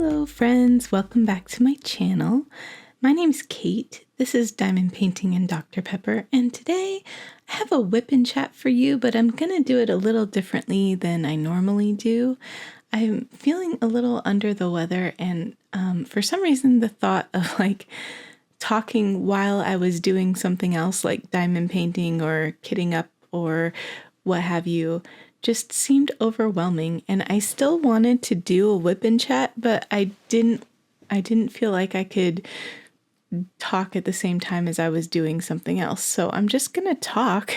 Hello friends, welcome back to my channel. My name's Kate, this is Diamond Painting and Dr. Pepper, and today I have a whip and chat for you, but I'm gonna do it a little differently than I normally do. I'm feeling a little under the weather, and for some reason the thought of talking while I was doing something else like diamond painting or kitting up or what have you just seemed overwhelming, and I still wanted to do a whip and chat, but I didn't feel like I could talk at the same time as I was doing something else. So I'm just gonna talk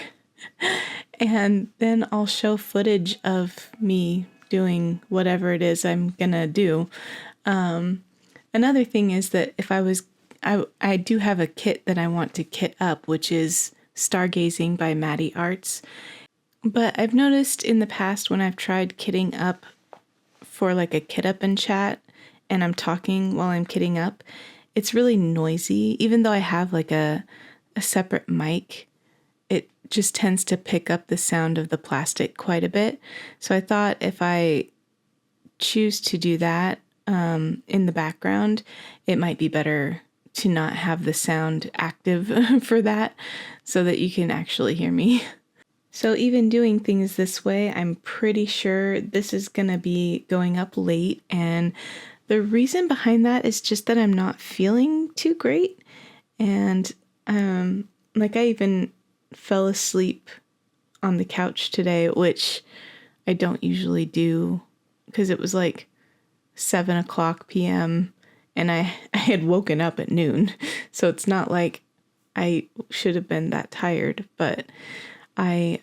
and then I'll show footage of me doing whatever it is I'm gonna do. Another thing is that I do have a kit that I want to kit up, which is Stargazing by Maddie Arts. But I've noticed in the past when I've tried kitting up for like a kit up and chat and I'm talking while I'm kitting up, it's really noisy. Even though I have like a separate mic, it just tends to pick up the sound of the plastic quite a bit. So I thought if I choose to do that in the background, it might be better to not have the sound active for that so that you can actually hear me. So even doing things this way, I'm pretty sure this is going to be going up late, and the reason behind that is just that I'm not feeling too great, and I even fell asleep on the couch today, which I don't usually do because it was like 7:00 p.m. and I had woken up at noon, so it's not like I should have been that tired, but I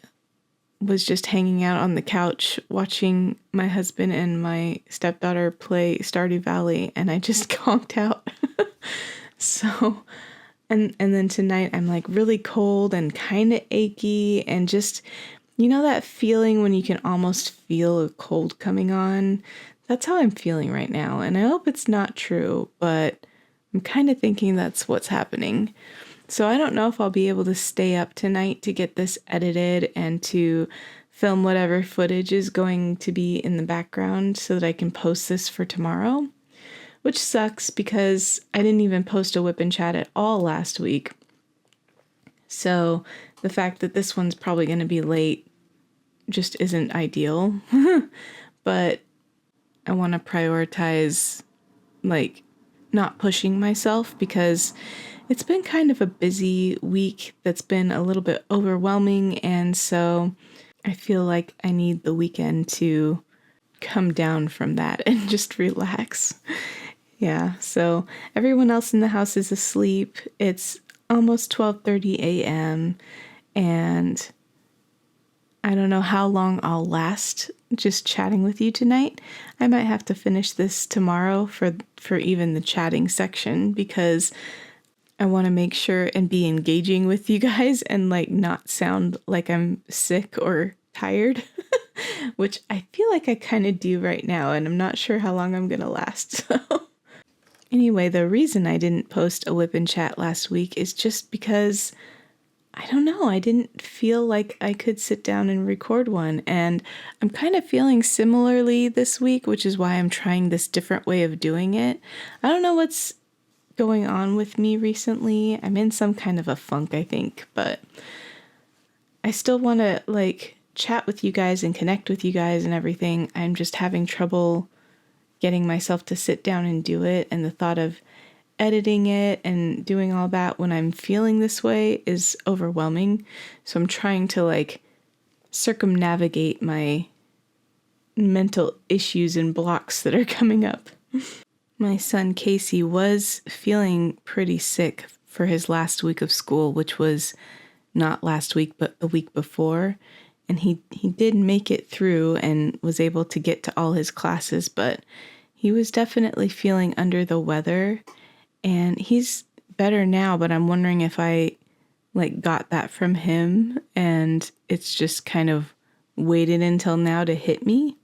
was just hanging out on the couch watching my husband and my stepdaughter play Stardew Valley, and I just conked out. So, and then tonight I'm like really cold and kind of achy, and just, you know that feeling when you can almost feel a cold coming on? That's how I'm feeling right now, and I hope it's not true, but I'm kind of thinking that's what's happening. So I don't know if I'll be able to stay up tonight to get this edited and to film whatever footage is going to be in the background so that I can post this for tomorrow, which sucks because I didn't even post a whip and chat at all last week. So the fact that this one's probably going to be late just isn't ideal, but I want to prioritize not pushing myself because it's been kind of a busy week that's been a little bit overwhelming, and so I feel like I need the weekend to come down from that and just relax. Yeah, so everyone else in the house is asleep. It's almost 12:30 a.m. and I don't know how long I'll last just chatting with you tonight. I might have to finish this tomorrow for even the chatting section because I want to make sure and be engaging with you guys and not sound like I'm sick or tired, which I feel like I kind of do right now, and I'm not sure how long I'm going to last. So anyway, the reason I didn't post a whip and chat last week is just because I don't know, I didn't feel like I could sit down and record one, and I'm kind of feeling similarly this week, which is why I'm trying this different way of doing it. I don't know what's going on with me recently. I'm in some kind of a funk, I think, but I still want to chat with you guys and connect with you guys and everything. I'm just having trouble getting myself to sit down and do it, and the thought of editing it and doing all that when I'm feeling this way is overwhelming. So I'm trying to circumnavigate my mental issues and blocks that are coming up. My son Casey was feeling pretty sick for his last week of school, which was not last week, but the week before. And he did make it through and was able to get to all his classes, but he was definitely feeling under the weather. And he's better now, but I'm wondering if I got that from him and it's just kind of waited until now to hit me.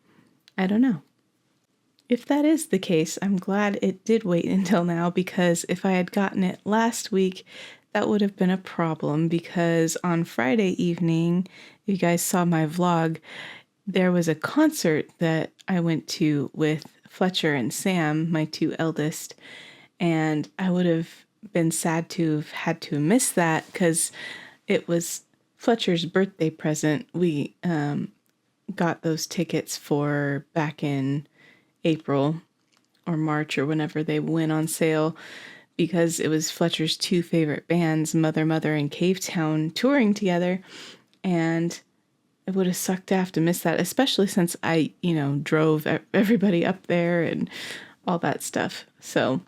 I don't know. If that is the case, I'm glad it did wait until now, because if I had gotten it last week, that would have been a problem, because on Friday evening, if you guys saw my vlog, there was a concert that I went to with Fletcher and Sam, my two eldest, and I would have been sad to have had to miss that because it was Fletcher's birthday present. We got those tickets for back in April or March or whenever they went on sale because it was Fletcher's two favorite bands, Mother Mother and Cave Town, touring together. And it would have sucked to have to miss that, especially since I, drove everybody up there and all that stuff. So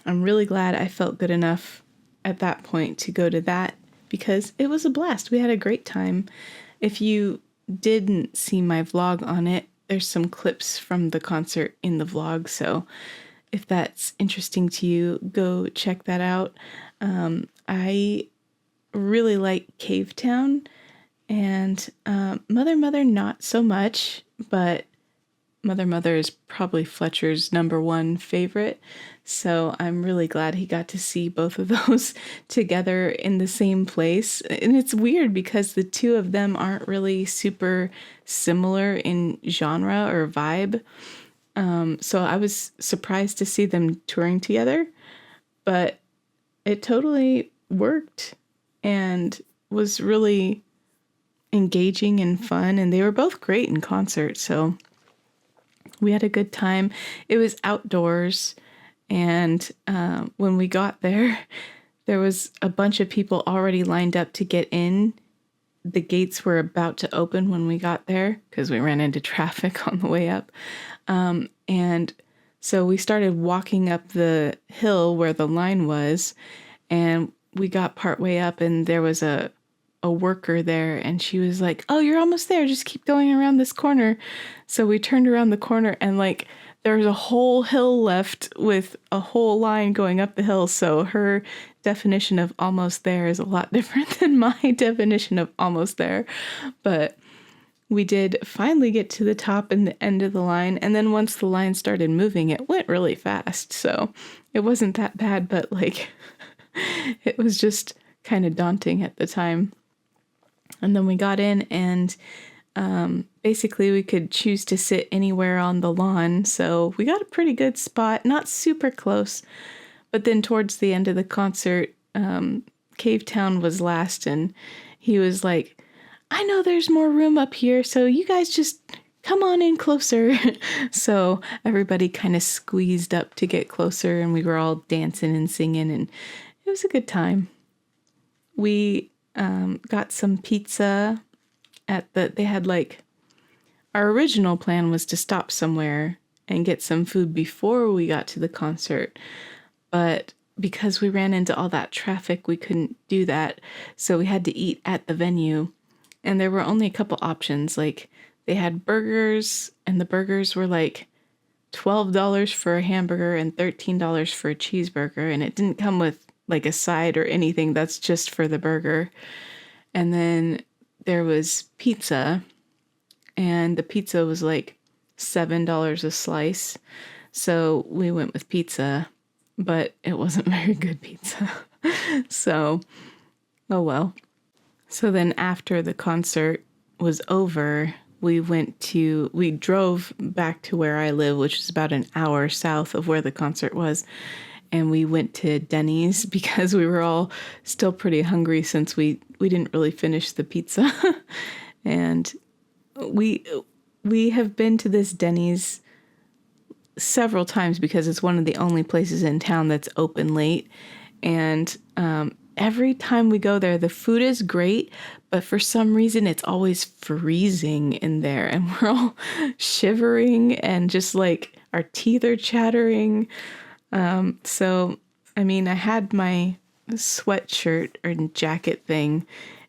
I'm really glad I felt good enough at that point to go to that because it was a blast. We had a great time. If you didn't see my vlog on it, there's some clips from the concert in the vlog. So if that's interesting to you, go check that out. I really like Cave Town, and Mother Mother not so much, but Mother Mother is probably Fletcher's number one favorite. So I'm really glad he got to see both of those together in the same place. And it's weird because the two of them aren't really super similar in genre or vibe. So I was surprised to see them touring together, but it totally worked and was really engaging and fun. And they were both great in concert. So we had a good time. It was outdoors. And when we got there, there was a bunch of people already lined up to get in. The gates were about to open when we got there because we ran into traffic on the way up. And so we started walking up the hill where the line was, and we got partway up and there was a worker there, and she was like, "Oh, you're almost there. Just keep going around this corner." So we turned around the corner and there was a whole hill left with a whole line going up the hill. So her definition of almost there is a lot different than my definition of almost there. But we did finally get to the top and the end of the line. And then once the line started moving, it went really fast. So it wasn't that bad, but it was just kind of daunting at the time. And then we got in and basically we could choose to sit anywhere on the lawn. So we got a pretty good spot, not super close. But then towards the end of the concert, Cave Town was last, and he was like, "I know there's more room up here, so you guys just come on in closer." So everybody kind of squeezed up to get closer, and we were all dancing and singing, and it was a good time. We got some pizza they had our original plan was to stop somewhere and get some food before we got to the concert. But because we ran into all that traffic, we couldn't do that. So we had to eat at the venue. And there were only a couple options. They had burgers, and the burgers were $12 for a hamburger and $13 for a cheeseburger. And it didn't come with a side or anything. That's just for the burger. And then there was pizza, and the pizza was $7 a slice. So we went with pizza, but it wasn't very good pizza. So, oh well. So then after the concert was over, we drove back to where I live, which is about an hour south of where the concert was. And we went to Denny's because we were all still pretty hungry since we didn't really finish the pizza. And we have been to this Denny's several times because it's one of the only places in town that's open late. And every time we go there, the food is great, but for some reason it's always freezing in there. And we're all shivering and just our teeth are chattering. So, I mean, I had my sweatshirt or jacket thing,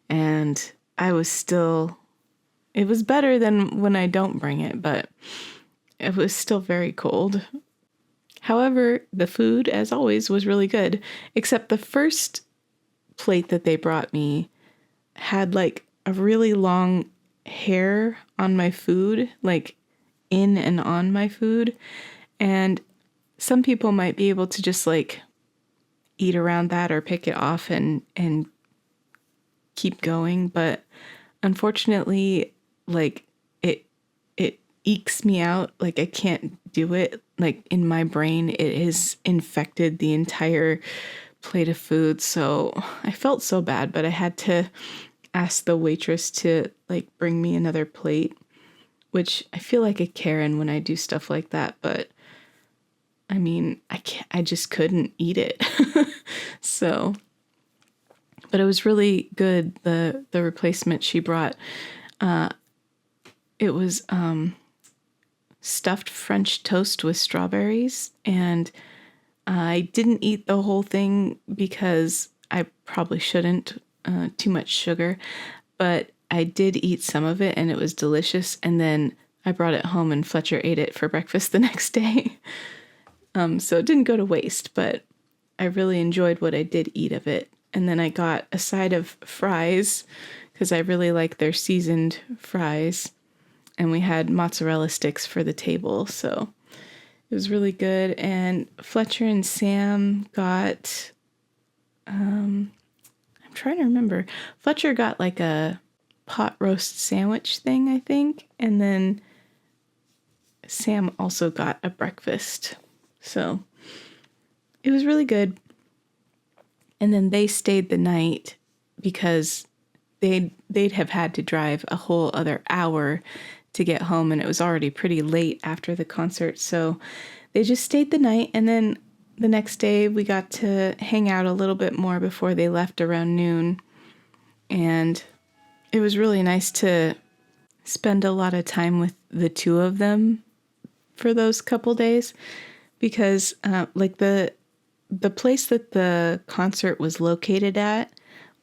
and it was better than when I don't bring it, but it was still very cold. However, the food, as always, was really good, except the first plate that they brought me had a really long hair on my food, in and on my food. And some people might be able to just eat around that or pick it off and keep going. But unfortunately, it ekes me out. Like I can't do it. Like in my brain, it has infected the entire plate of food. So I felt so bad, but I had to ask the waitress to like bring me another plate, which I feel like a Karen when I do stuff like that. But I mean, I just couldn't eat it. So, but it was really good. The replacement she brought, it was stuffed French toast with strawberries, and I didn't eat the whole thing because I probably shouldn't, too much sugar, but I did eat some of it and it was delicious. And then I brought it home and Fletcher ate it for breakfast the next day. So it didn't go to waste, but I really enjoyed what I did eat of it. And then I got a side of fries because I really like their seasoned fries. And we had mozzarella sticks for the table. So it was really good. And Fletcher and Sam got, I'm trying to remember. Fletcher got like a pot roast sandwich thing, I think. And then Sam also got a breakfast. So it was really good. And then they stayed the night because they'd have had to drive a whole other hour to get home, and it was already pretty late after the concert. So they just stayed the night, and then the next day we got to hang out a little bit more before they left around noon. And it was really nice to spend a lot of time with the two of them for those couple days because like the place that the concert was located at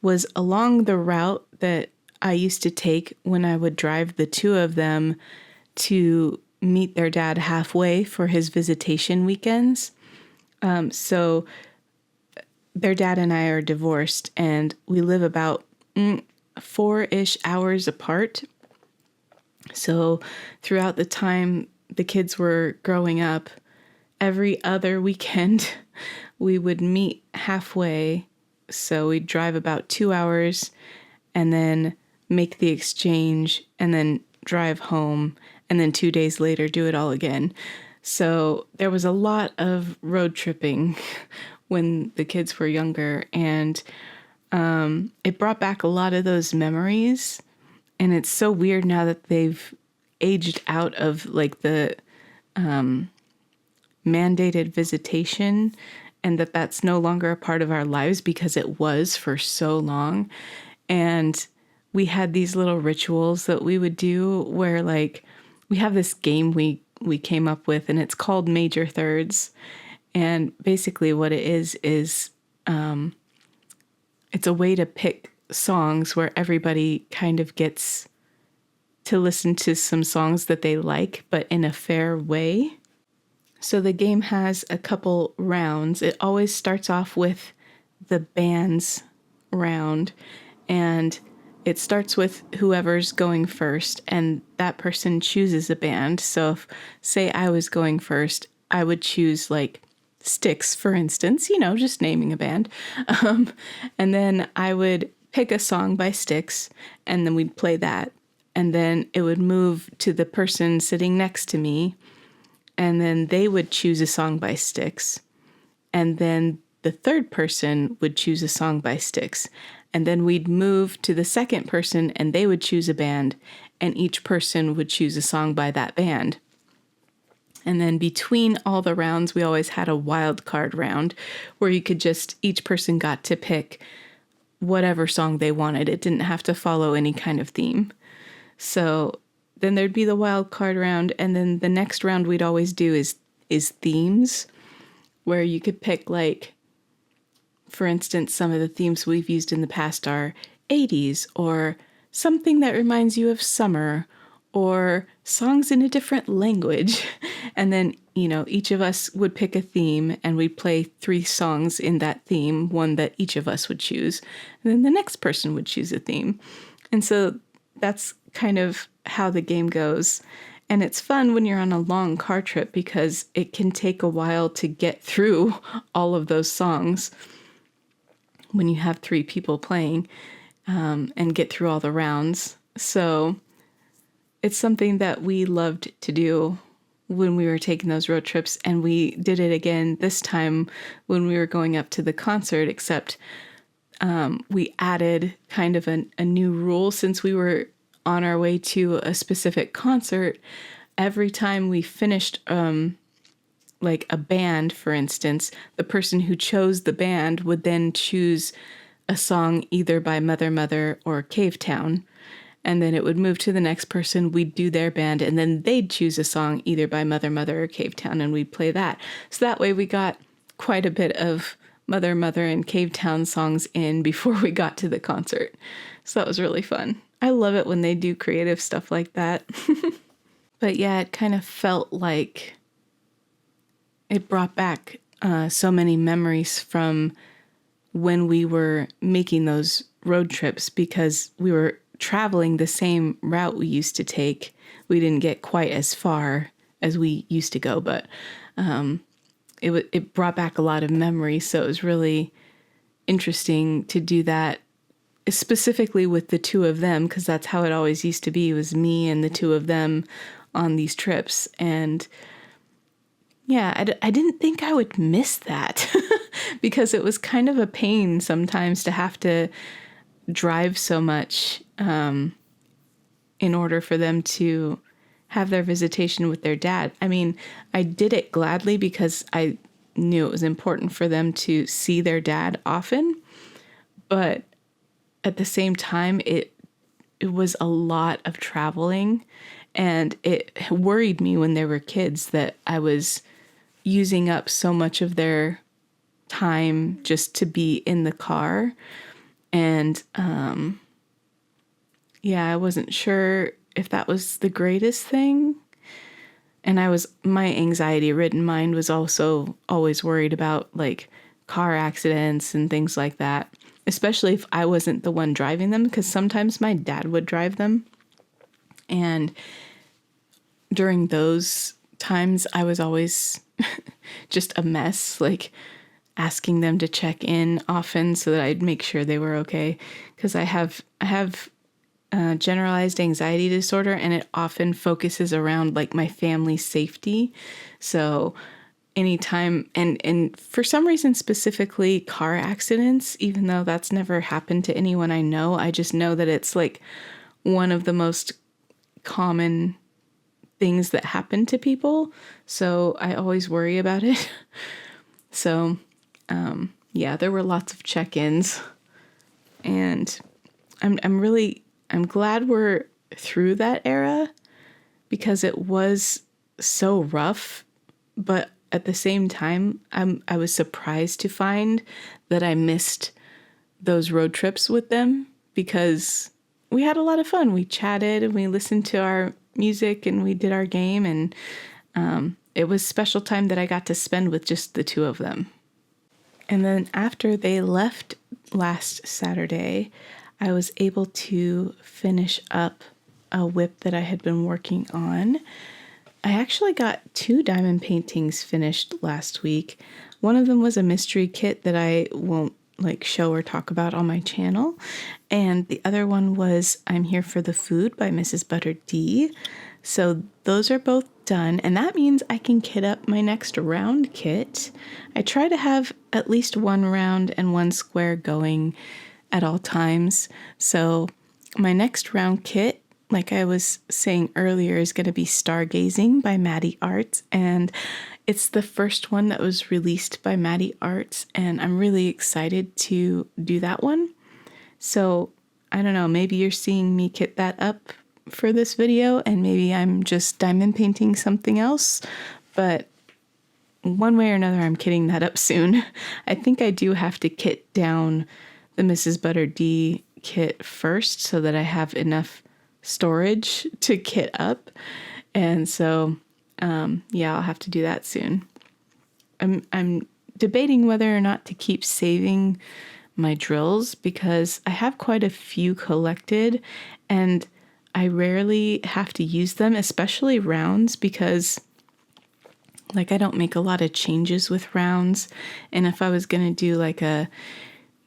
was along the route that I used to take when I would drive the two of them to meet their dad halfway for his visitation weekends. So their dad and I are divorced, and we live about 4-ish hours apart. So throughout the time the kids were growing up, every other weekend we would meet halfway. So we'd drive about 2 hours and then make the exchange and then drive home and then 2 days later do it all again. So there was a lot of road tripping when the kids were younger, and it brought back a lot of those memories. And it's so weird now that they've aged out of like the mandated visitation, and that's no longer a part of our lives because it was for so long. And we had these little rituals that we would do where like we have this game we came up with, and it's called Major Thirds. And basically what it is it's a way to pick songs where everybody kind of gets to listen to some songs that they like, but in a fair way. So the game has a couple rounds. It always starts off with the bands round, and it starts with whoever's going first, and that person chooses a band. So if, say I was going first, I would choose like Styx, for instance, just naming a band. And then I would pick a song by Styx, and then we'd play that. And then it would move to the person sitting next to me, and then they would choose a song by Styx. And then the third person would choose a song by Styx. And then we'd move to the second person, and they would choose a band, and each person would choose a song by that band. And then between all the rounds, we always had a wild card round where you could each person got to pick whatever song they wanted. It didn't have to follow any kind of theme. So then there'd be the wild card round, and then the next round we'd always do is themes, where you could pick, like, for instance, some of the themes we've used in the past are 80s, or something that reminds you of summer, or songs in a different language. And then, each of us would pick a theme, and we'd play 3 songs in that theme, one that each of us would choose. And then the next person would choose a theme. And so that's kind of how the game goes. And it's fun when you're on a long car trip because it can take a while to get through all of those songs when you have 3 people playing, and get through all the rounds. So it's something that we loved to do when we were taking those road trips, and we did it again this time when we were going up to the concert, except we added kind of a new rule since we were on our way to a specific concert. Every time we finished like a band, for instance, the person who chose the band would then choose a song either by Mother Mother or Cave Town. And then it would move to the next person, we'd do their band, and then they'd choose a song either by Mother Mother or Cave Town, and we'd play that. So that way we got quite a bit of Mother Mother and Cave Town songs in before we got to the concert. So that was really fun. I love it when they do creative stuff like that. But yeah, it kind of felt like it brought back so many memories from when we were making those road trips, because we were traveling the same route we used to take. We didn't get quite as far as we used to go, but it brought back a lot of memories. So it was really interesting to do that, specifically with the two of them, because that's how it always used to be. It was me and the two of them on these trips. And yeah, I didn't think I would miss that because it was kind of a pain sometimes to have to drive so much in order for them to have their visitation with their dad. I mean, I did it gladly because I knew it was important for them to see their dad often, but at the same time, it was a lot of traveling, and it worried me when they were kids that I was using up so much of their time just to be in the car. And yeah, I wasn't sure if that was the greatest thing. And my anxiety-ridden mind was also always worried about like car accidents and things like that, especially if I wasn't the one driving them, because sometimes my dad would drive them. And during those times, I was always just a mess, like asking them to check in often so that I'd make sure they were okay. Because I have generalized anxiety disorder, and it often focuses around like my family's safety. So anytime, and for some reason, specifically car accidents, even though that's never happened to anyone I know, I just know that it's like one of the most common things that happen to people. So I always worry about it. So, yeah, there were lots of check-ins, and I'm glad we're through that era, because it was so rough, but at the same time, I was surprised to find that I missed those road trips with them, because we had a lot of fun. We chatted and we listened to our music and we did our game, and it was special time that I got to spend with just the two of them. And then after they left last Saturday, I was able to finish up a whip that I had been working on. I actually got 2 diamond paintings finished last week. One of them was a mystery kit that I won't show or talk about on my channel. And the other one was I'm Here for the Food by Mrs. Butter D. So those are both done, and that means I can kit up my next round kit. I try to have at least 1 round and 1 square going at all times. So my next round kit, like I was saying earlier, is going to be Stargazing by Maddie Arts, and it's the first one that was released by Maddie Arts, and I'm really excited to do that one. So I don't know, maybe you're seeing me kit that up for this video, and maybe I'm just diamond painting something else, but one way or another, I'm kitting that up soon. I think I do have to kit down the Mrs. Butter D kit first so that I have enough storage to kit up. And so, yeah, I'll have to do that soon. I'm debating whether or not to keep saving my drills, because I have quite a few collected and I rarely have to use them, especially rounds, because I don't make a lot of changes with rounds. And if I was going to do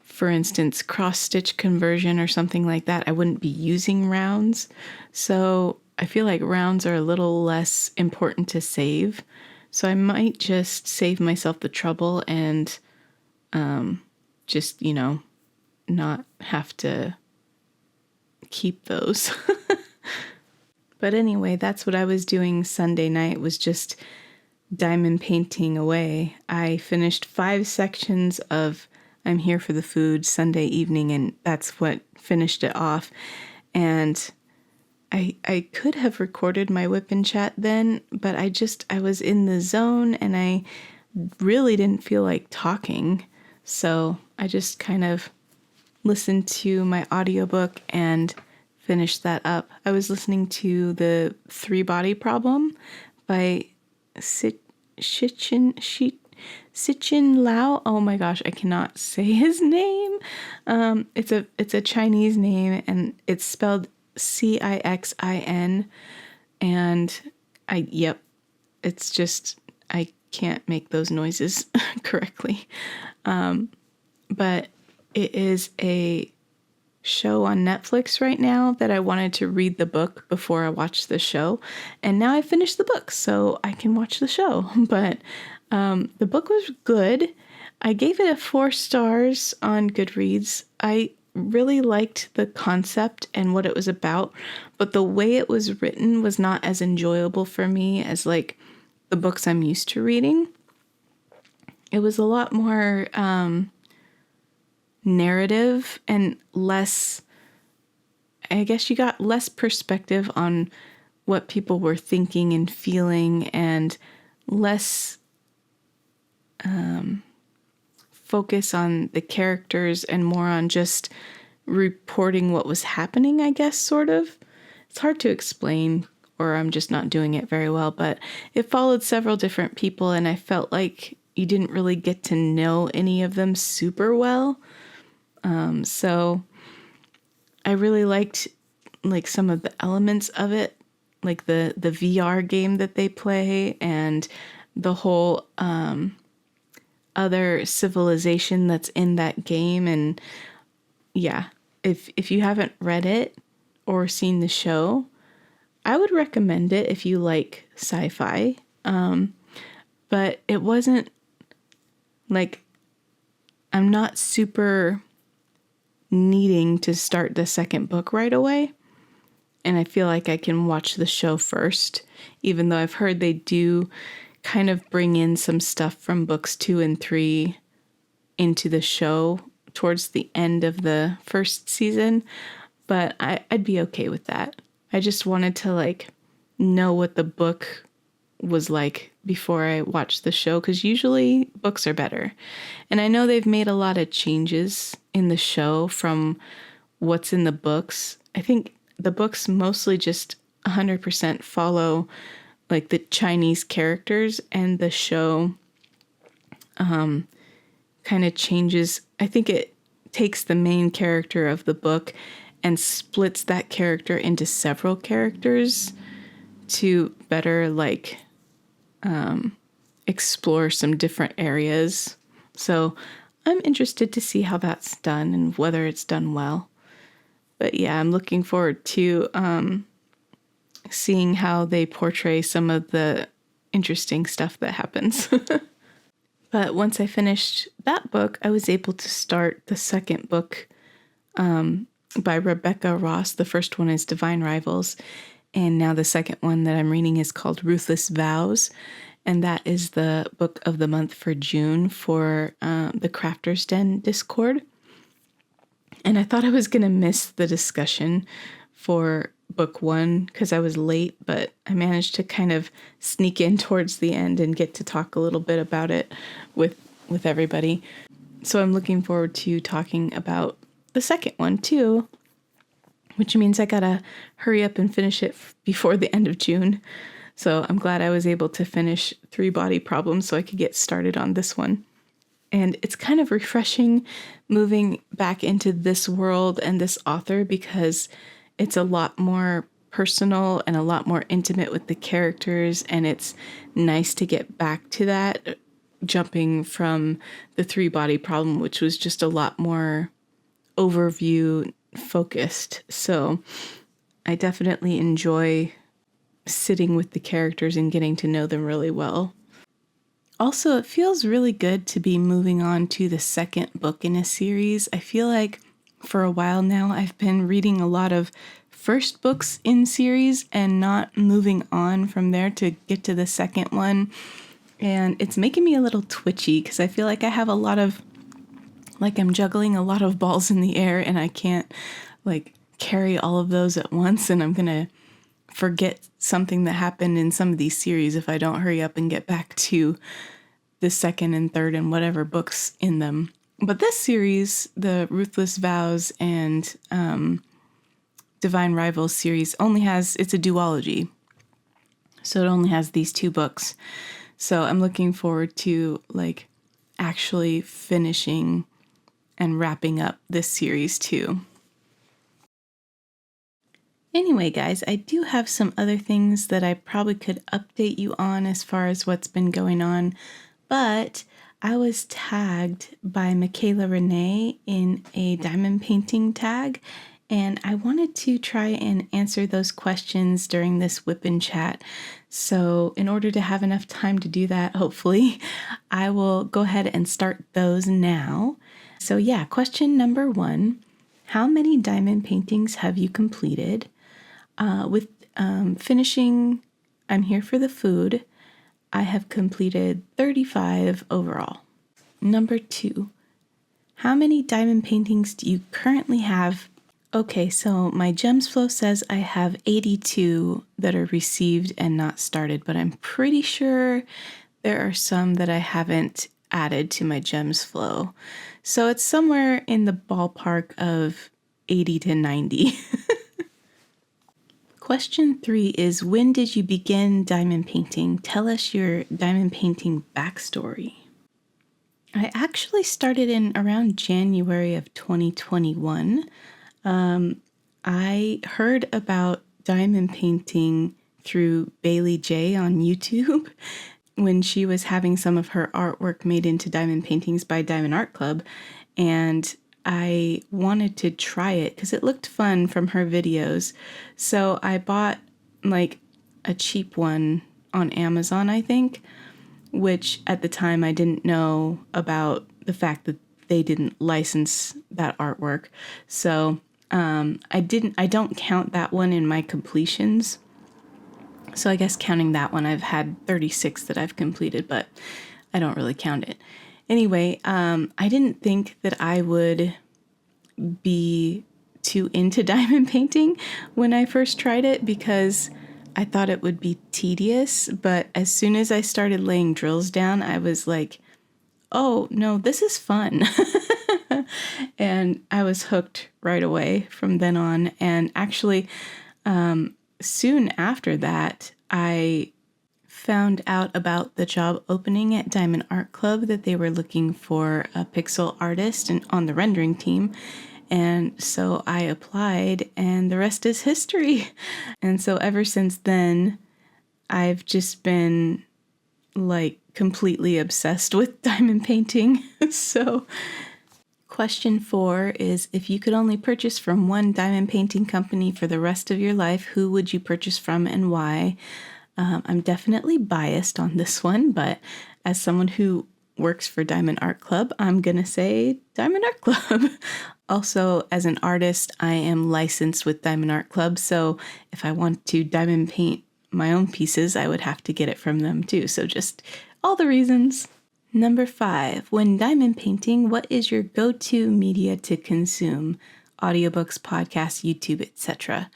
for instance, cross stitch conversion or something like that, I wouldn't be using rounds. So I feel like rounds are a little less important to save. So I might just save myself the trouble and just, not have to keep those. But anyway, that's what I was doing Sunday night, was just diamond painting away. I finished 5 sections of I'm Here for the Food Sunday evening, and that's what finished it off. And I could have recorded my whip and chat then, but I was in the zone and I really didn't feel like talking. So I just kind of listened to my audiobook and finished that up. I was listening to the 3-Body Problem by Sichin Lao. Oh my gosh, I cannot say his name. It's a Chinese name, and it's spelled Cixin. And it's just, I can't make those noises correctly. But it is a show on Netflix right now that I wanted to read the book before I watched the show. And now I finished the book, so I can watch the show. But the book was good. I gave it a 4 stars on Goodreads. I really liked the concept and what it was about, but the way it was written was not as enjoyable for me as like the books I'm used to reading. It was a lot more narrative and less, I guess you got less perspective on what people were thinking and feeling, and less focus on the characters and more on just reporting what was happening, I guess, sort of. It's hard to explain, or I'm just not doing it very well, but it followed several different people, and I felt like you didn't really get to know any of them super well. So I really liked like some of the elements of it, like the VR game that they play and the whole other civilization that's in that game. And yeah, if you haven't read it or seen the show, I would recommend it if you like sci-fi. But it wasn't like, I'm not super needing to start the second book right away. And I feel like I can watch the show first, even though I've heard they do kind of bring in some stuff from books 2 and 3 into the show towards the end of the first season. But I'd be okay with that. I just wanted to like know what the book was like before I watched the show, because usually books are better. And I know they've made a lot of changes in the show from what's in the books. I think the books mostly just 100% follow like the Chinese characters, and the show kind of changes. I think it takes the main character of the book and splits that character into several characters to better like explore some different areas. So I'm interested to see how that's done and whether it's done well. But yeah, I'm looking forward to seeing how they portray some of the interesting stuff that happens. But once I finished that book, I was able to start the second book by Rebecca Ross. The first one is Divine Rivals, and now the second one that I'm reading is called Ruthless Vows, and that is the book of the month for June for the Crafters Den Discord. And I thought I was going to miss the discussion for book 1 because I was late, but I managed to kind of sneak in towards the end and get to talk a little bit about it with everybody. So I'm looking forward to talking about the second one too, which means I gotta hurry up and finish it before the end of June. So I'm glad I was able to finish 3-Body Problem so I could get started on this one. And it's kind of refreshing moving back into this world and this author, because it's a lot more personal and a lot more intimate with the characters. And it's nice to get back to that, jumping from the 3-Body Problem, which was just a lot more overview focused. So I definitely enjoy sitting with the characters and getting to know them really well. Also, it feels really good to be moving on to the second book in a series. I feel like for a while now I've been reading a lot of first books in series and not moving on from there to get to the second one. And it's making me a little twitchy because I feel like I have a lot of, like I'm juggling a lot of balls in the air and I can't like carry all of those at once, and I'm going to forget something that happened in some of these series if I don't hurry up and get back to the second and third and whatever books in them. But this series, the Ruthless Vows and Divine Rivals series, it's a duology. So it only has these 2 books. So I'm looking forward to like actually finishing and wrapping up this series too. Anyway, guys, I do have some other things that I probably could update you on as far as what's been going on, but I was tagged by Michaela Renee in a diamond painting tag, and I wanted to try and answer those questions during this whip-in chat. So in order to have enough time to do that, hopefully, I will go ahead and start those now. So yeah, question number 1, how many diamond paintings have you completed? With finishing I'm Here for the Food, I have completed 35 overall. Number 2, how many diamond paintings do you currently have? Okay, so my Gems Flow says I have 82 that are received and not started, but I'm pretty sure there are some that I haven't added to my Gems Flow. So it's somewhere in the ballpark of 80 to 90. Question 3 is, when did you begin diamond painting? Tell us your diamond painting backstory. I actually started in around January of 2021. I heard about diamond painting through Bailey J on YouTube when she was having some of her artwork made into diamond paintings by Diamond Art Club, and I wanted to try it because it looked fun from her videos. So I bought like a cheap one on Amazon, I think, which at the time I didn't know about the fact that they didn't license that artwork. So I don't count that one in my completions. So I guess counting that one, I've had 36 that I've completed, but I don't really count it. Anyway, I didn't think that I would be too into diamond painting when I first tried it because I thought it would be tedious. But as soon as I started laying drills down, I was like, oh no, this is fun. And I was hooked right away from then on. And actually, soon after that, I found out about the job opening at Diamond Art Club that they were looking for a pixel artist and on the rendering team. And so I applied, and the rest is history. And so ever since then, I've just been like completely obsessed with diamond painting. So question 4 is, if you could only purchase from one diamond painting company for the rest of your life, who would you purchase from and why? I'm definitely biased on this one, but as someone who works for Diamond Art Club, I'm going to say Diamond Art Club. Also, as an artist, I am licensed with Diamond Art Club, so if I want to diamond paint my own pieces, I would have to get it from them too. So just all the reasons. Number 5, when diamond painting, what is your go-to media to consume? Audiobooks, podcasts, YouTube, etc.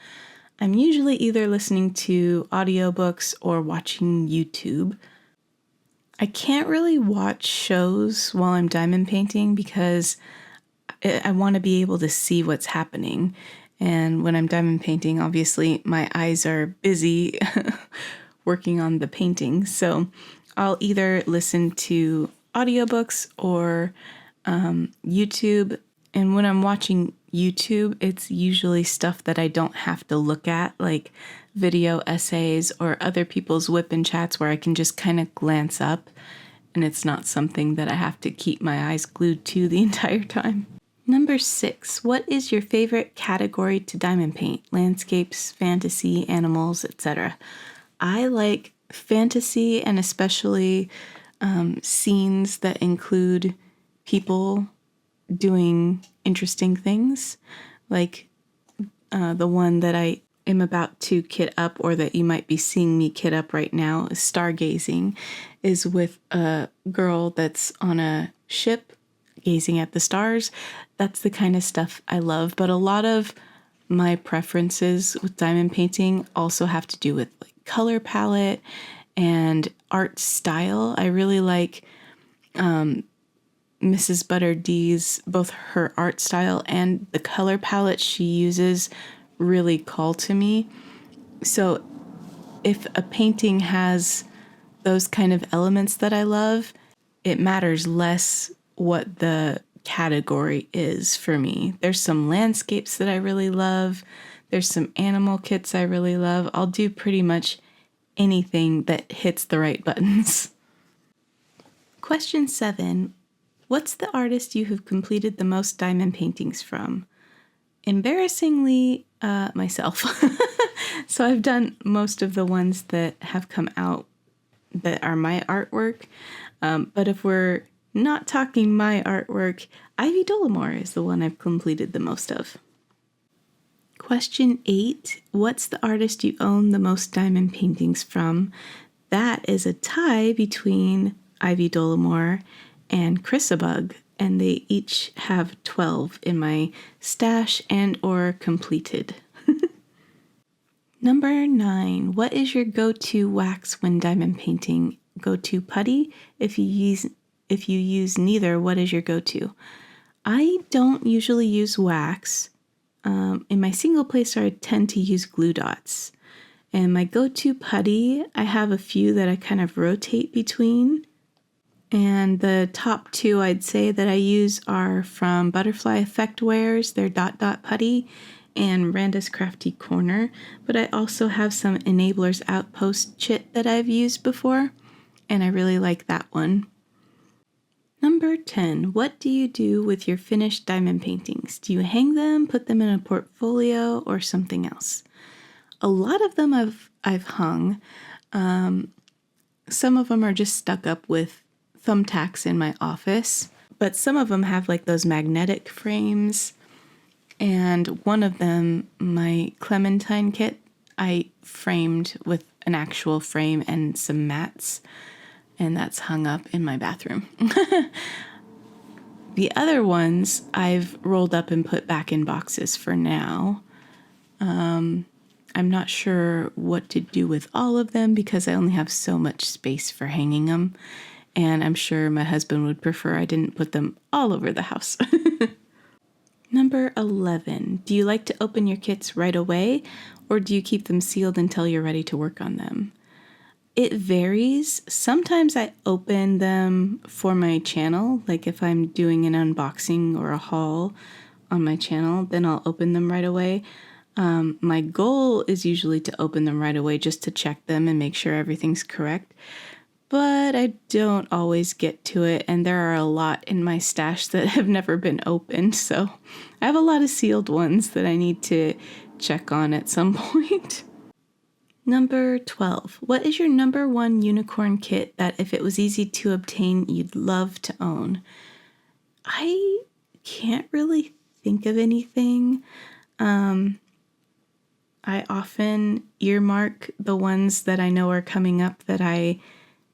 I'm usually either listening to audiobooks or watching YouTube. I can't really watch shows while I'm diamond painting because I want to be able to see what's happening. And when I'm diamond painting, obviously my eyes are busy working on the painting. So I'll either listen to audiobooks or YouTube. And when I'm watching YouTube, it's usually stuff that I don't have to look at, like video essays or other people's whip-in chats where I can just kind of glance up, and it's not something that I have to keep my eyes glued to the entire time. Number 6, what is your favorite category to diamond paint? Landscapes, fantasy, animals, etc. I like fantasy and especially scenes that include people doing interesting things, like the one that I am about to kit up, or that you might be seeing me kit up right now, is stargazing, is with a girl that's on a ship gazing at the stars. That's the kind of stuff I love. But a lot of my preferences with diamond painting also have to do with like color palette and art style. I really like Mrs. Butter D's, both her art style and the color palette she uses really call to me. So if a painting has those kind of elements that I love, it matters less what the category is for me. There's some landscapes that I really love. There's some animal kits I really love. I'll do pretty much anything that hits the right buttons. Question 7. What's the artist you have completed the most diamond paintings from? Embarrassingly, myself. So I've done most of the ones that have come out that are my artwork. But if we're not talking my artwork, Ivy Dollamore is the one I've completed the most of. Question 8. What's the artist you own the most diamond paintings from? That is a tie between Ivy Dollamore and Chrisabug, and they each have 12 in my stash and or completed. Number 9. What is your go-to wax when diamond painting? Go-to putty? If you use neither, what is your go-to? I don't usually use wax. In my single placer, I tend to use glue dots. And my go-to putty, I have a few that I kind of rotate between. And the top 2 I'd say that I use are from Butterfly Effect Wares, their Dot Dot Putty, and Randa's Crafty Corner. But I also have some Enablers Outpost chit that I've used before, and I really like that one. Number 10. What do you do with your finished diamond paintings? Do you hang them, put them in a portfolio, or something else? A lot of them I've hung. Some of them are just stuck up with thumbtacks in my office, but some of them have like those magnetic frames. And one of them, my Clementine kit, I framed with an actual frame and some mats, and that's hung up in my bathroom. The other ones I've rolled up and put back in boxes for now. I'm not sure what to do with all of them because I only have so much space for hanging them, and I'm sure my husband would prefer I didn't put them all over the house. Number 11. Do you like to open your kits right away, or do you keep them sealed until you're ready to work on them? It varies. Sometimes I open them for my channel, like if I'm doing an unboxing or a haul on my channel, then I'll open them right away. My goal is usually to open them right away just to check them and make sure everything's correct. But I don't always get to it, and there are a lot in my stash that have never been opened, so I have a lot of sealed ones that I need to check on at some point. Number 12. What is your number 1 unicorn kit that if it was easy to obtain, you'd love to own? I can't really think of anything. I often earmark the ones that I know are coming up that I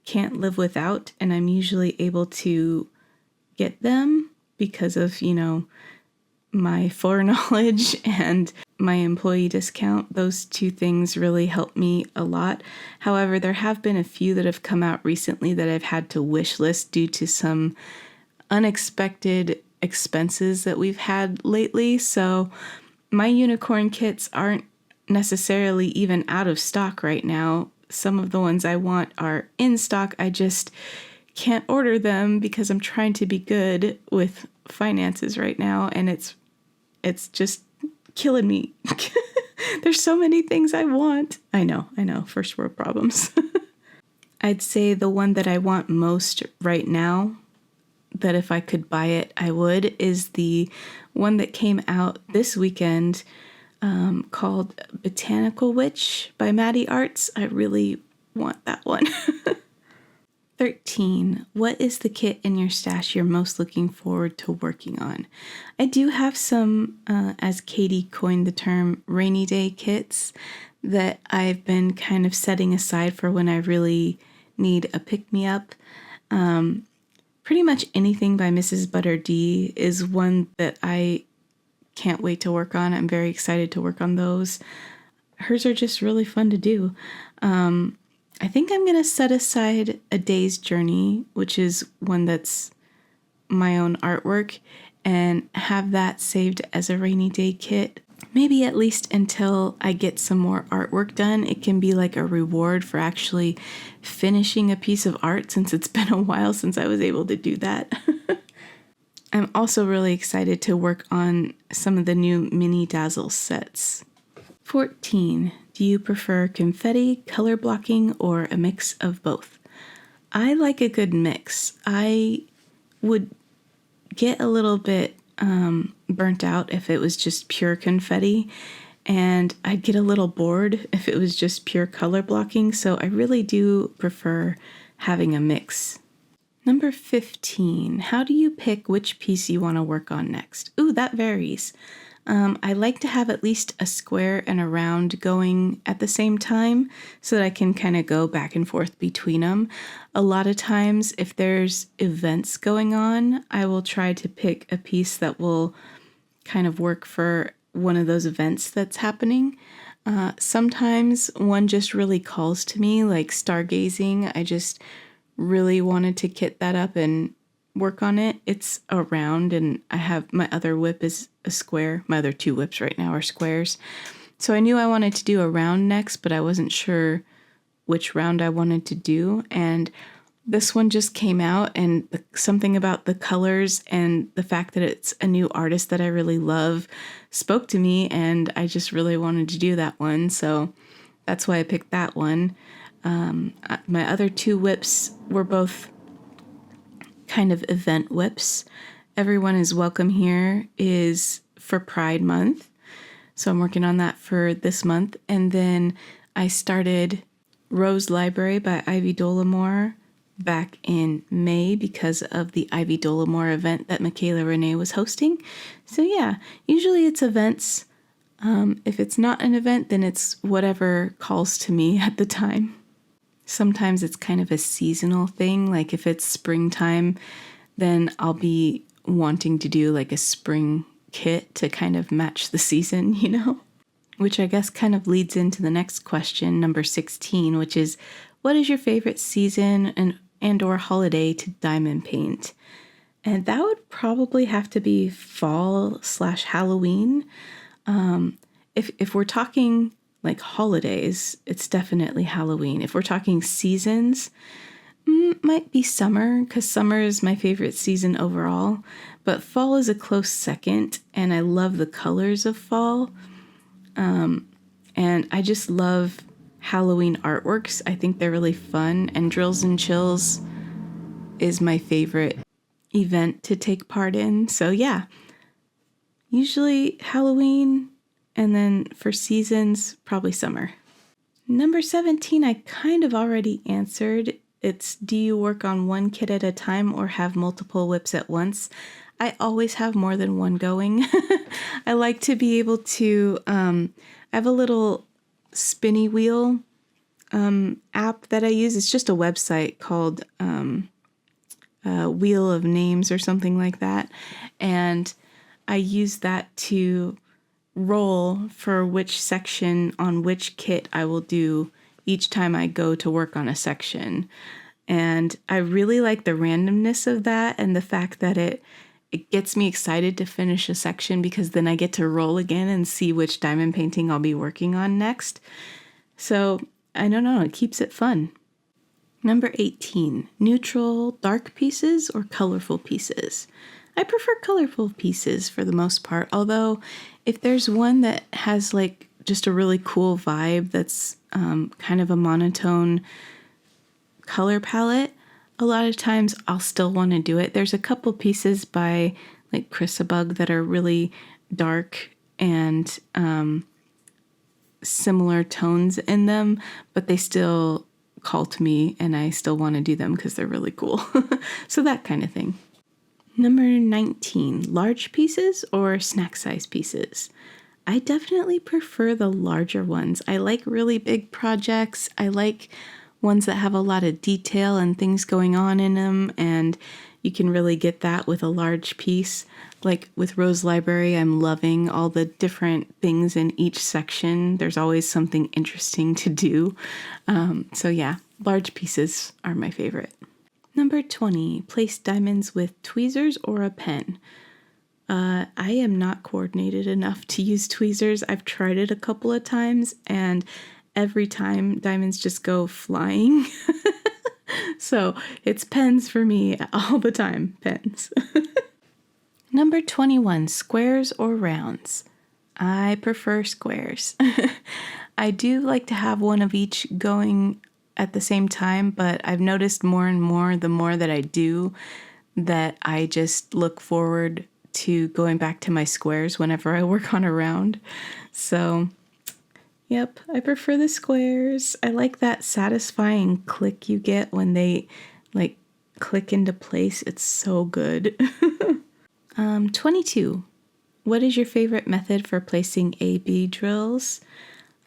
can't live without, and I'm usually able to get them because of, my foreknowledge and my employee discount. Those 2 things really help me a lot. However, there have been a few that have come out recently that I've had to wish list due to some unexpected expenses that we've had lately. So my unicorn kits aren't necessarily even out of stock right now. Some of the ones I want are in stock. I just can't order them because I'm trying to be good with finances right now, and it's just killing me. There's so many things I want. I know, first world problems. I'd say the one that I want most right now, that if I could buy it, I would, is the one that came out this weekend. called Botanical Witch by Maddie Arts. I really want that one. 13. What is the kit in your stash you're most looking forward to working on? I do have some, as Katie coined the term, rainy day kits that I've been kind of setting aside for when I really need a pick-me-up. Pretty much anything by Mrs. Butter D is one that I can't wait to work on. I'm very excited to work on those. Hers are just really fun to do. I think I'm going to set aside A Day's Journey, which is one that's my own artwork, and have that saved as a rainy day kit. Maybe at least until I get some more artwork done. It can be like a reward for actually finishing a piece of art, since it's been a while since I was able to do that. I'm also really excited to work on some of the new Mini Dazzle sets. 14. Do you prefer confetti, color blocking, or a mix of both? I like a good mix. I would get a little bit burnt out if it was just pure confetti, and I'd get a little bored if it was just pure color blocking, so I really do prefer having a mix. Number 15, how do you pick which piece you want to work on next? Ooh, that varies. I like to have at least a square and a round going at the same time so that I can kind of go back and forth between them. A lot of times, if there's events going on, I will try to pick a piece that will kind of work for one of those events that's happening. Sometimes one just really calls to me, like stargazing. I just really wanted to kit that up and work on it. It's a round, and I have my other whip is a square. My other two whips right now are squares. So I knew I wanted to do a round next, but I wasn't sure which round I wanted to do. And this one just came out, and something about the colors and the fact that it's a new artist that I really love spoke to me, and I just really wanted to do that one. So that's why I picked that one. My other two whips were both kind of event whips. Everyone is Welcome Here is for Pride Month. So I'm working on that for this month. And then I started Rose Library by Ivy Dollamore back in May because of the Ivy Dollamore event that Michaela Renee was hosting. So yeah, usually it's events. If it's not an event, then it's whatever calls to me at the time. Sometimes it's kind of a seasonal thing. Like if it's springtime, then I'll be wanting to do like a spring kit to kind of match the season, you know? Which I guess kind of leads into the next question, number 16, which is, what is your favorite season and or holiday to diamond paint? And that would probably have to be fall/Halloween. If we're talking like holidays, it's definitely Halloween. If we're talking seasons, might be summer, because summer is my favorite season overall. But fall is a close second, and I love the colors of fall. And I just love Halloween artworks. I think they're really fun, and Drills and Chills is my favorite event to take part in. So yeah, usually Halloween. And then for seasons, probably summer. Number 17, I kind of already answered. It's, do you work on one kit at a time or have multiple whips at once? I always have more than one going. I like to be able to, I have a little spinny wheel app that I use. It's just a website called Wheel of Names or something like that. And I use that to roll for which section on which kit I will do each time I go to work on a section. And I really like the randomness of that, and the fact that it gets me excited to finish a section, because then I get to roll again and see which diamond painting I'll be working on next. So I don't know, it keeps it fun. Number 18, neutral dark pieces or colorful pieces? I prefer colorful pieces for the most part, although if there's one that has like just a really cool vibe that's kind of a monotone color palette, a lot of times I'll still want to do it. There's a couple pieces by like Chrisabug that are really dark and similar tones in them, but they still call to me and I still want to do them because they're really cool. So that kind of thing. Number 19, large pieces or snack size pieces? I definitely prefer the larger ones. I like really big projects. I like ones that have a lot of detail and things going on in them, and you can really get that with a large piece. Like with Rose Library, I'm loving all the different things in each section. There's always something interesting to do. So yeah, large pieces are my favorite. Number 20, place diamonds with tweezers or a pen. I am not coordinated enough to use tweezers. I've tried it a couple of times, and every time diamonds just go flying. So it's pens for me all the time, pens. Number 21, squares or rounds? I prefer squares. I do like to have one of each going at the same time, but I've noticed more and more, the more that I do, that I just look forward to going back to my squares whenever I work on a round. So, yep, I prefer the squares. I like that satisfying click you get when they like click into place. It's so good. 22. What is your favorite method for placing A-B drills?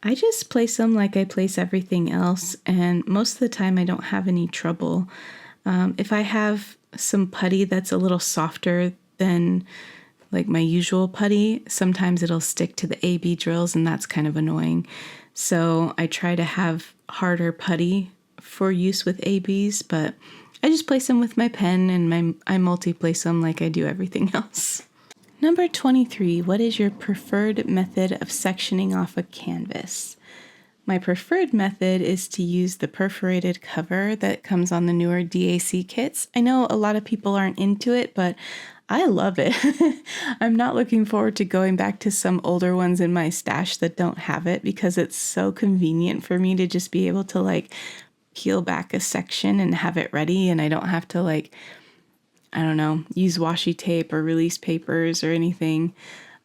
I just place them like I place everything else, and most of the time I don't have any trouble. If I have some putty that's a little softer than like my usual putty, sometimes it'll stick to the A-B drills, and that's kind of annoying. So I try to have harder putty for use with A-Bs, but I just place them with my pen and I multi-place them like I do everything else. Number 23, what is your preferred method of sectioning off a canvas? My preferred method is to use the perforated cover that comes on the newer DAC kits. I know a lot of people aren't into it, but I love it. I'm not looking forward to going back to some older ones in my stash that don't have it, because it's so convenient for me to just be able to like peel back a section and have it ready, and I don't have to like, I don't know, use washi tape or release papers or anything.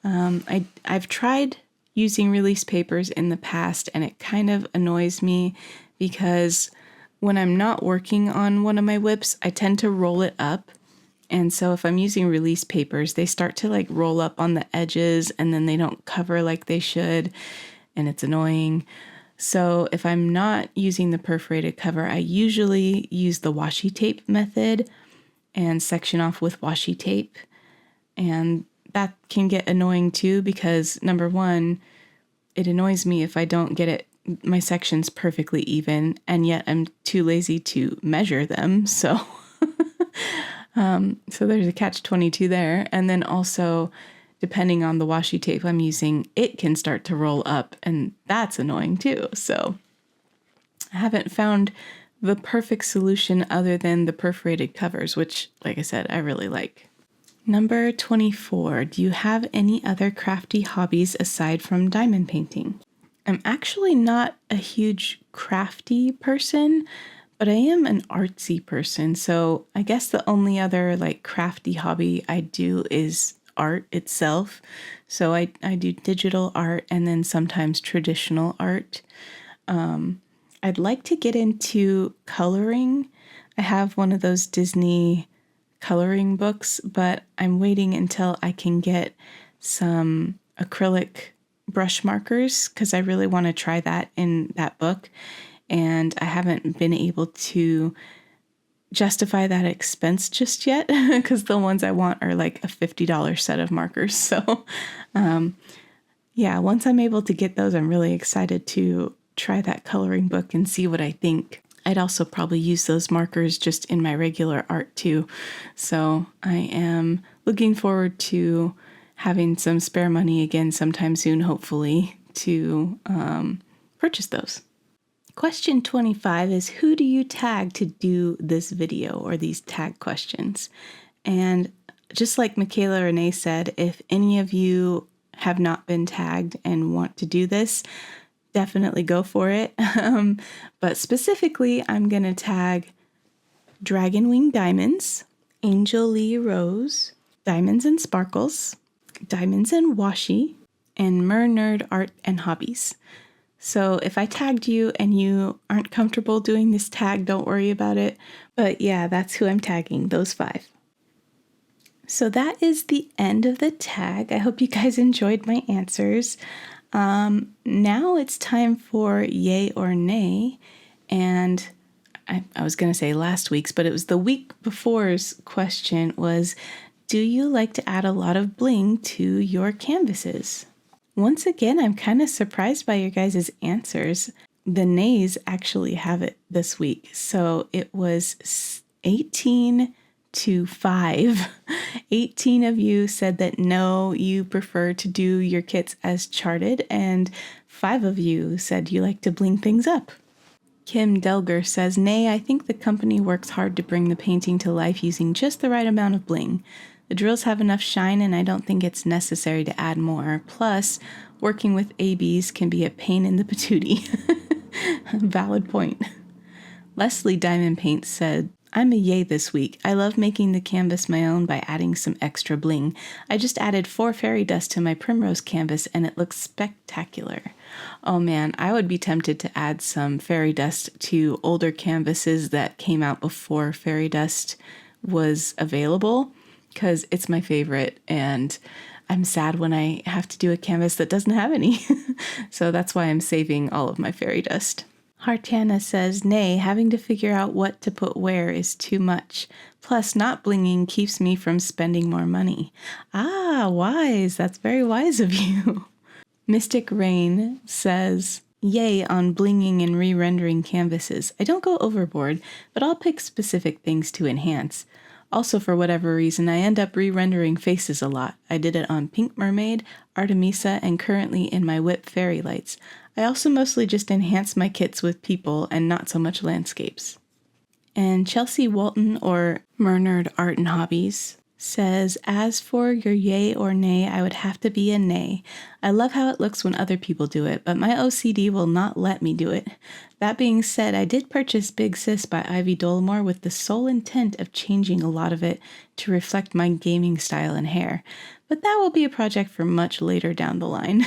I've tried using release papers in the past, and it kind of annoys me because when I'm not working on one of my whips, I tend to roll it up. And so if I'm using release papers, they start to like roll up on the edges and then they don't cover like they should, and it's annoying. So if I'm not using the perforated cover, I usually use the washi tape method and section off with washi tape. And that can get annoying too, because number one, it annoys me if I don't get it, my sections perfectly even, and yet I'm too lazy to measure them. So, so there's a catch-22 there. And then also, depending on the washi tape I'm using, it can start to roll up, and that's annoying too. So I haven't found the perfect solution other than the perforated covers, which, like I said, I really like. Number 24, do you have any other crafty hobbies aside from diamond painting? I'm actually not a huge crafty person, but I am an artsy person. So I guess the only other like crafty hobby I do is art itself. So I do digital art and then sometimes traditional art. I'd like to get into coloring. I have one of those Disney coloring books, but I'm waiting until I can get some acrylic brush markers because I really want to try that in that book. And I haven't been able to justify that expense just yet because the ones I want are like a $50 set of markers. So yeah, once I'm able to get those, I'm really excited to try that coloring book and see what I think. I'd also probably use those markers just in my regular art too. So I am looking forward to having some spare money again sometime soon, hopefully, to purchase those. Question 25 is, who do you tag to do this video or these tag questions? And just like Michaela Renee said, if any of you have not been tagged and want to do this, definitely go for it. But specifically, I'm going to tag Dragon Wing Diamonds, Angel Lee Rose, Diamonds and Sparkles, Diamonds and Washi, and Mer Nerd Art and Hobbies. So if I tagged you and you aren't comfortable doing this tag, don't worry about it. But yeah, that's who I'm tagging, those 5. So that is the end of the tag. I hope you guys enjoyed my answers. Now it's time for yay or nay. And I was going to say last week's, but it was the week before's question was, do you like to add a lot of bling to your canvases? Once again, I'm kind of surprised by your guys' answers. The nays actually have it this week. So it was 18 to 5. 18 of you said that no, you prefer to do your kits as charted, and 5 of you said you like to bling things up. Kim Delger says, nay, I think the company works hard to bring the painting to life using just the right amount of bling. The drills have enough shine, and I don't think it's necessary to add more. Plus, working with ABs can be a pain in the patootie. Valid point. Leslie Diamond Paint said, I'm a yay this week. I love making the canvas my own by adding some extra bling. I just added 4 fairy dust to my primrose canvas, and it looks spectacular. Oh man, I would be tempted to add some fairy dust to older canvases that came out before fairy dust was available, because it's my favorite, and I'm sad when I have to do a canvas that doesn't have any. So that's why I'm saving all of my fairy dust. Hartana says, nay, having to figure out what to put where is too much. Plus, not blinging keeps me from spending more money. Ah, wise. That's very wise of you. Mystic Rain says, yay on blinging and re-rendering canvases. I don't go overboard, but I'll pick specific things to enhance. Also, for whatever reason, I end up re-rendering faces a lot. I did it on Pink Mermaid, Artemisa, and currently in my Whip Fairy Lights. I also mostly just enhance my kits with people and not so much landscapes. And Chelsea Walton, or Mernard Art and Hobbies, says, as for your yay or nay, I would have to be a nay. I love how it looks when other people do it, but my OCD will not let me do it. That being said, I did purchase Big Sis by Ivy Dollamore with the sole intent of changing a lot of it to reflect my gaming style and hair, but that will be a project for much later down the line.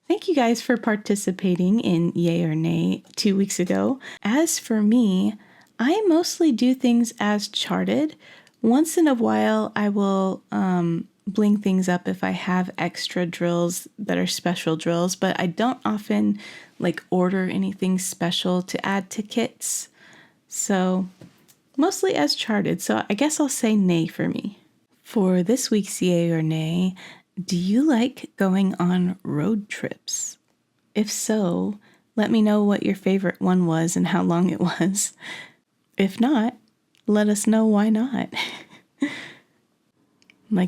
Thank you guys for participating in Yay or Nay 2 weeks ago. As for me, I mostly do things as charted. Once in a while, I will bling things up if I have extra drills that are special drills, but I don't often order anything special to add to kits. So mostly as charted. So I guess I'll say nay for me. For this week's yay or nay, do you like going on road trips? If so, let me know what your favorite one was and how long it was. If not, let us know why not.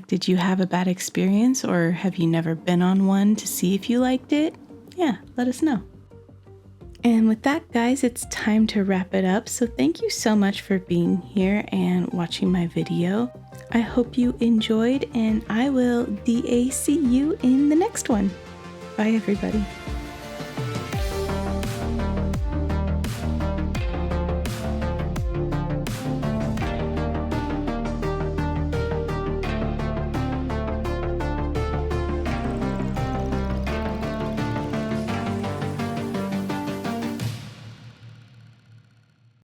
Did you have a bad experience, or have you never been on one to see if you liked it? Yeah, let us know. And with that, guys, it's time to wrap it up. So thank you so much for being here and watching my video. I hope you enjoyed, and I will DAC you in the next one. Bye, everybody.